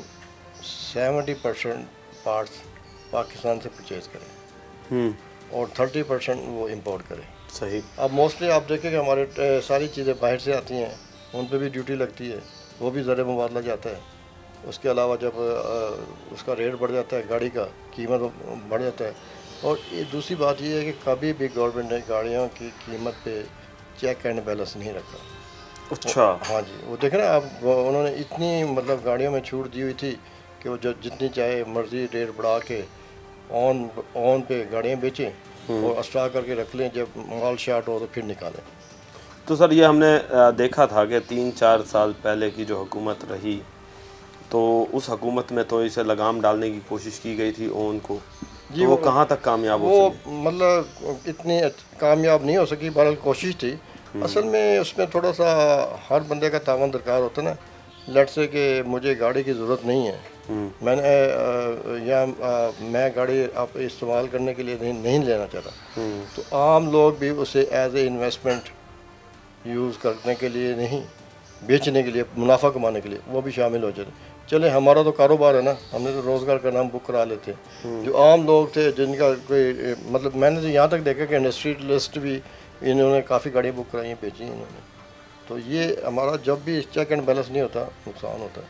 70% पार्ट्स पाकिस्तान से परचेज़ करें और 30% वो इंपोर्ट करें। सही। अब मोस्टली आप देखें कि हमारे सारी चीज़ें बाहर से आती हैं, उन पे भी ड्यूटी लगती है, वो भी ज़र मुबादला जाता है, उसके अलावा जब उसका रेट बढ़ जाता है, गाड़ी का कीमत बढ़ जाता है। और ये दूसरी बात ये है कि कभी भी गवर्नमेंट ने गाड़ियों की कीमत पे चेक एंड बैलेंस नहीं रखा। अच्छा। हाँ जी, वो देखें ना आप, उन्होंने इतनी मतलब गाड़ियों में छूट दी हुई थी कि वो जो जितनी चाहे मर्जी रेट बढ़ा के ऑन पे गाड़ियाँ बेचें और स्टॉक करके रख लें, जब माल शार्ट हो तो फिर निकालें। तो सर ये हमने देखा था कि 3-4 साल पहले की जो हुकूमत रही, तो उस हुकूमत में तो इसे लगाम डालने की कोशिश की गई थी ओन को, जी। तो वो कहाँ तक कामयाब हो सकी? वो मतलब इतनी कामयाब नहीं हो सकी, बहरहाल कोशिश थी। असल में उसमें थोड़ा सा हर बंदे का तावन दरकार होता है ना। लेट से कि मुझे गाड़ी की ज़रूरत नहीं है, मैं गाड़ी आप इस्तेमाल करने के लिए नहीं लेना चाहता, तो आम लोग भी उसे एज ए इन्वेस्टमेंट यूज़ करने के लिए नहीं, बेचने के लिए, मुनाफा कमाने के लिए वो भी शामिल हो जाते। चले हमारा तो कारोबार है ना, हमने तो रोज़गार का नाम बुक करा लेते। जो आम लोग थे जिनका कोई मतलब, मैंने तो यहाँ तक देखा कि इंडस्ट्रियलिस्ट भी इन्होंने काफ़ी गाड़ियाँ बुक कराई, बेची इन्होंने। तो ये हमारा जब भी चेक एंड बैलेंस नहीं होता, नुकसान होता है।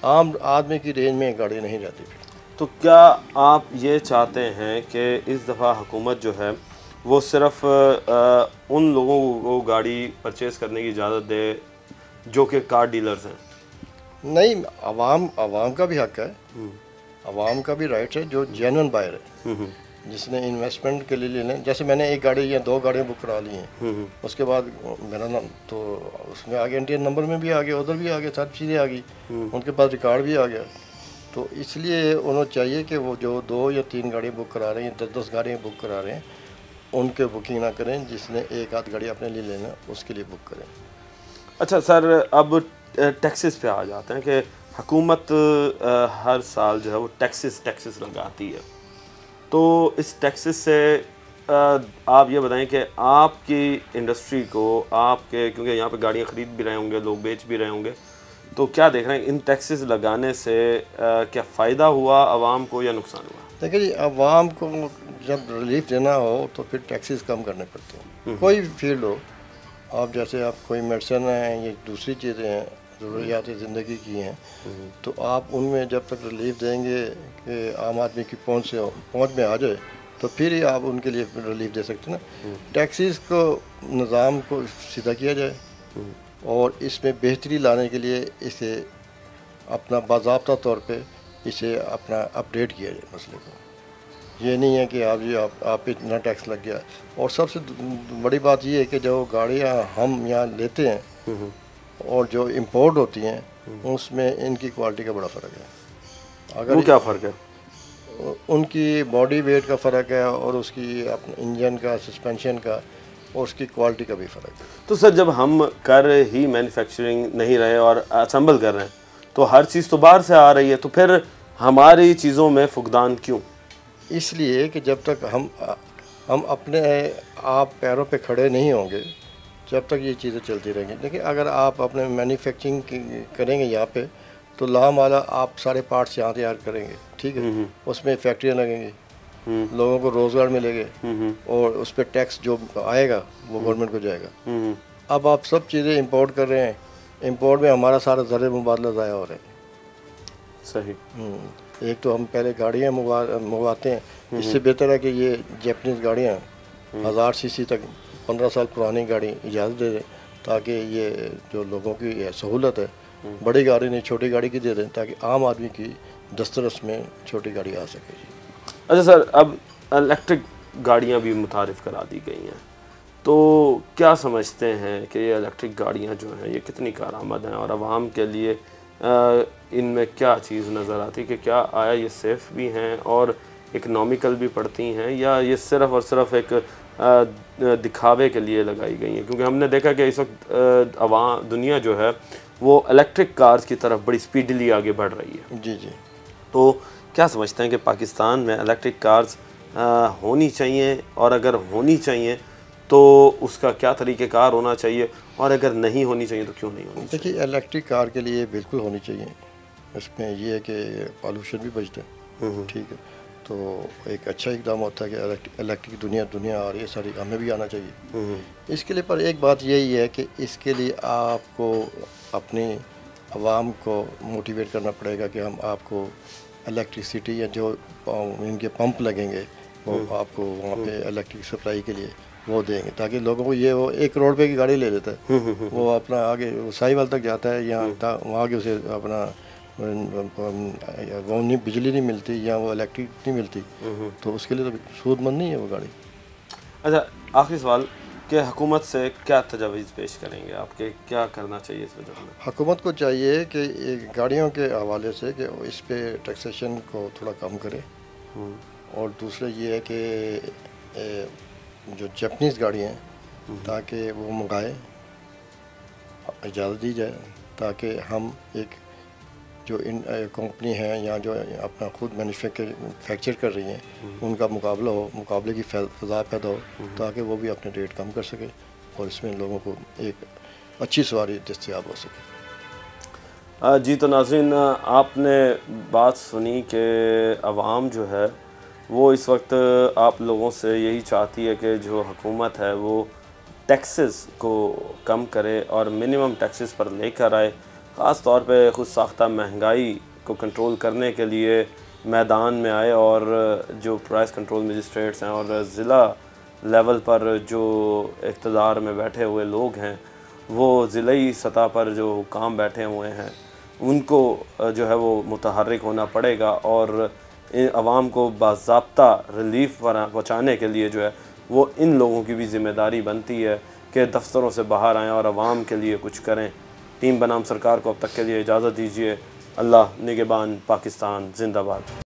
आम आदमी की रेंज में गाड़ी नहीं जाती फिर। तो क्या आप ये चाहते हैं कि इस दफ़ा हुकूमत जो है वो सिर्फ उन लोगों को गाड़ी परचेज़ करने की इजाज़त दे जो कि कार डीलर्स हैं? नहीं, आवाम का भी हक है, आवाम का भी राइट है, जो जेन्युइन बायर है, जिसने इन्वेस्टमेंट के लिए लेना। जैसे मैंने एक गाड़ी या 2 गाड़ियाँ बुक करा ली हैं, उसके बाद मेरा नाम तो उसमें आ गया, इंडियन नंबर में भी आ गया, उधर भी आ गया, सब चीज़ें आ गई, उनके पास रिकॉर्ड भी आ गया। तो इसलिए उन्हें चाहिए कि वो जो 2 या 3 गाड़ियाँ बुक करा रहे हैं, 10-10 गाड़ियाँ बुक करा रहे हैं, उनके बुकिंग ना करें। जिसने एक आध गाड़ी अपने लिए लेना उसके लिए बुक करें। अच्छा सर, अब टैक्सेस पे आ जाते हैं कि हुकूमत हर साल जो है वो टैक्सेस लगाती है, तो इस टैक्सेस से आप ये बताएं कि आपकी इंडस्ट्री को, आपके, क्योंकि यहाँ पे गाड़ियाँ ख़रीद भी रहे होंगे, लोग बेच भी रहे होंगे, तो क्या देख रहे हैं इन टैक्सेस लगाने से क्या फ़ायदा हुआ आवाम को या नुकसान हुआ? देखिए जी, आवाम को जब रिलीफ देना हो तो फिर टैक्सेस कम करने पड़ते हैं। कोई भी फील्ड हो, आप जैसे आप कोई मेडिसिन है, ये दूसरी चीज़ें हैं, ज़रूरियात ज़िंदगी की हैं, तो आप उनमें जब तक रिलीफ देंगे कि आम आदमी की पहुंच में आ जाए, तो फिर ही आप उनके लिए रिलीफ दे सकते हैं ना। टैक्सेस को निज़ाम को सीधा किया जाए और इसमें बेहतरी लाने के लिए इसे अपना बाज़ाब्ता तौर पे इसे अपना अपडेट किया जाए मसले को। ये नहीं है कि आप पे इतना टैक्स लग गया। और सबसे बड़ी बात ये है कि जो गाड़ियाँ हम यहाँ लेते हैं और जो इंपोर्ट होती हैं, उसमें इनकी क्वालिटी का बड़ा फ़र्क है। अगर वो क्या फ़र्क है? उनकी बॉडी वेट का फ़र्क है और उसकी अपने इंजन का, सस्पेंशन का और उसकी क्वालिटी का भी फ़र्क है। तो सर जब हम कर ही मैन्युफैक्चरिंग नहीं रहे और असम्बल कर रहे हैं, तो हर चीज़ तो बाहर से आ रही है, तो फिर हमारी चीज़ों में फुकदान क्यों? इसलिए कि जब तक हम अपने आप पैरों पे खड़े नहीं होंगे, जब तक ये चीज़ें चलती रहेंगी। देखिए, अगर आप अपने मैन्युफैक्चरिंग करेंगे यहाँ पे, तो लामाला आप सारे पार्ट्स यहाँ तैयार करेंगे, ठीक है, उसमें फैक्ट्रियाँ लगेंगी, लोगों को रोज़गार मिलेंगे और उस पर टैक्स जो आएगा वो गवर्नमेंट को जाएगा। अब आप सब चीज़ें इंपोर्ट कर रहे हैं, इंपोर्ट में हमारा सारा ज़र मुबादला ज़ाया हो रहा है। सही। एक तो हम पहले गाड़ियाँ मंगवाते हैं, इससे बेहतर है कि ये जैपनीज़ गाड़ियाँ 1000 सीसी तक 15 साल पुरानी गाड़ी इजाज़त दे दें, ताकि ये जो लोगों की सहूलत है, बड़ी गाड़ी नहीं छोटी गाड़ी की दे दें, ताकि आम आदमी की दस्तरस में छोटी गाड़ी आ सके। अच्छा सर, अब इलेक्ट्रिक गाड़ियाँ भी मुतारिफ़ करा दी गई हैं, तो क्या समझते हैं कि ये इलेक्ट्रिक गाड़ियाँ जो हैं ये कितनी कारआमद हैं और आवाम के लिए इनमें क्या चीज़ नज़र आती है कि क्या आया ये सेफ़ भी हैं और इकनॉमिकल भी पड़ती हैं, या ये सिर्फ़ और सिर्फ एक दिखावे के लिए लगाई गई हैं? क्योंकि हमने देखा कि इस वक्त दुनिया जो है वो इलेक्ट्रिक कार्स की तरफ बड़ी स्पीडली आगे बढ़ रही है। जी जी। तो क्या समझते हैं कि पाकिस्तान में इलेक्ट्रिक कार्स होनी चाहिए, और अगर होनी चाहिए तो उसका क्या तरीक़ेकार होना चाहिए, और अगर नहीं होनी चाहिए तो क्यों नहीं होनी चाहिए? देखिए, इलेक्ट्रिक कार के लिए बिल्कुल होनी चाहिए। इसमें ये है कि पॉल्यूशन भी बचता है, ठीक है, तो एक अच्छा इकदाम होता है कि इलेक्ट्रिक दुनिया आ रही है सारी, हमें भी आना चाहिए इसके लिए। पर एक बात यही है कि इसके लिए आपको अपनी आवाम को मोटिवेट करना पड़ेगा कि हम आपको इलेक्ट्रिसिटी या जो इनके पंप लगेंगे वो आपको वहाँ पे इलेक्ट्रिक सप्लाई के लिए वो देंगे, ताकि लोगों को ये वो 1 करोड़ रुपए की गाड़ी ले लेता है, वो अपना आगे साहिवाल तक जाता है, यहाँ वहाँ आगे उसे अपना वो नहीं बिजली नहीं मिलती या वो इलेक्ट्रिक नहीं मिलती, तो उसके लिए तो सूदमंद नहीं है वो गाड़ी। अच्छा, आखिरी सवाल कि हुकूमत से क्या तजावीज़ पेश करेंगे, आपके क्या करना चाहिए इस वजह में? हुकूमत को चाहिए कि गाड़ियों के हवाले से कि इस पे टैक्सेशन को थोड़ा कम करे, और दूसरा ये है कि जो जापानीज़ गाड़ियाँ हैं ताकि वो मंगाए, इजाज़त दी जाए, ताकि हम एक जो इन कंपनी हैं या जो अपना खुद मैन्युफैक्चर कर रही हैं उनका मुकाबला हो, मुकाबले की फ़ज़ा पैदा हो, ताकि वो भी अपने रेट कम कर सके और इसमें लोगों को एक अच्छी सवारी दस्तयाब हो सके। जी, तो नाज़रीन, आपने बात सुनी कि अवाम जो है वो इस वक्त आप लोगों से यही चाहती है कि जो हुकूमत है वो टैक्सेस को कम करे और मिनिमम टैक्सेस पर लेकर आए, ख़ास तौर पे खुद साख्ता महंगाई को कंट्रोल करने के लिए मैदान में आए, और जो प्राइस कंट्रोल मजिस्ट्रेट्स हैं और ज़िला लेवल पर जो इक़्तिदार में बैठे हुए लोग हैं, वो ज़िलाई सतह पर जो हुकाम बैठे हुए हैं उनको जो है वो मुतहर्रिक होना पड़ेगा और आवाम को बाज़ाब्ता रिलीफ पहुँचाने के लिए जो है वो इन लोगों की भी ज़िम्मेदारी बनती है कि दफ्तरों से बाहर आएँ और आवाम के लिए कुछ करें। टीम बनाम सरकार को अब तक के लिए इजाज़त दीजिए। अल्लाह निगहबान, पाकिस्तान जिंदाबाद।